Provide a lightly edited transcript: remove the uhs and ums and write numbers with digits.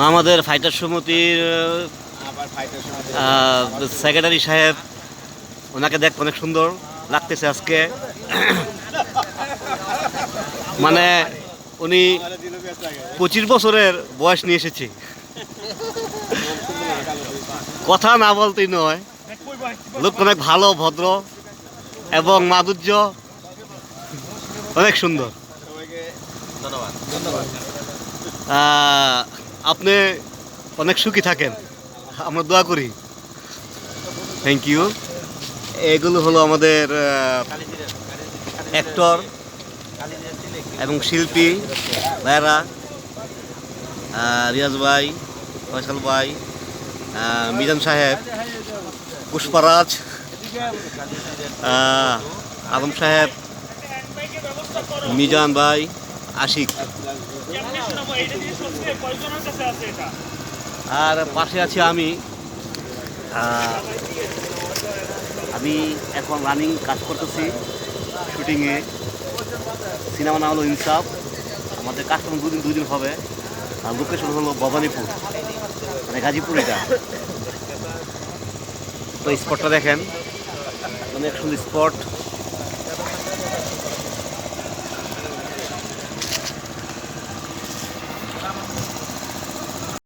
আমাদের ফাইটার সমিতির সেক্রেটারি সাহেব, ওনাকে দেখতে অনেক সুন্দর লাগতেছে আজকে। মানে উনি 25 বছরের বয়স নিয়ে এসেছে, কথা না বলতেই নয়। লোক অনেক ভালো, ভদ্র এবং মাধুর্য অনেক সুন্দর। আপনি অনেক সুখী থাকেন, আমরা দোয়া করি। Thank you. এগুলো হলো আমাদের অ্যাক্টর এবং শিল্পী ভাইরা, রিয়াজ ভাই, ফয়সাল ভাই, মিজান সাহেব, পুষ্পারাজ, আলম সাহেব, মিজান ভাই, আশিক। আর পাশে আছি আমি। আমি এখন রানিং কাজ করতেছি শুটিংয়ে। সিনেমা নাম হলো ইনসাফ। আমাদের কাজটা দুদিন হবে। আর লোকেশন হলো ভবানীপুর, মানে গাজীপুর। এটা তো স্পটটা দেখেন, অনেক সুন্দর স্পট।